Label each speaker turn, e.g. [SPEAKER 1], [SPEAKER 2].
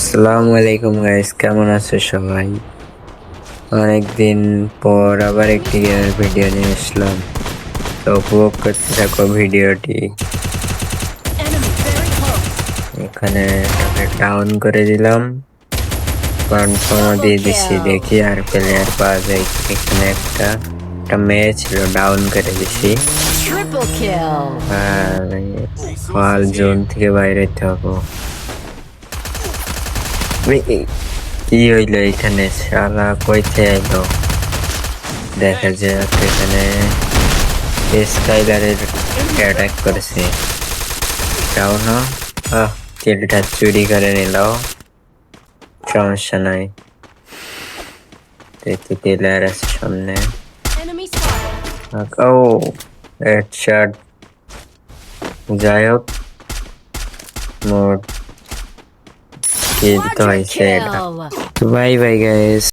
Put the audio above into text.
[SPEAKER 1] আসসালামু আলাইকুম গাইস, কেমন আছো সবাই? অনেকদিন পর আবার একটি গেমের ভিডিও নিয়ে আসলাম, তো উপভোগ করতে থাকো ভিডিওটি। এখানে ডাউন করে দিলাম, কনফার্ম দিয়ে দিচ্ছি, দেখি আর প্লেয়ার পাওয়া যায়। এখানে একটা মেয়ে ছিল, ডাউন করে দিছি। আর ফল জোন থেকে বাইরে হইতে হবে। কি হইলো এখানে? শালা কইতে আইলো? দেখা যাক, এখানে স্কাইলারের অ্যাটাক করেছে। তাও না, কিলটা চুরি করে নিল, সমস্যা নাই। দেখতে প্লেয়ার আছে সামনে। ও হেডশট, যাই হোক মোট কিল তো হয়েছে। এটা বাই বাই গাইস।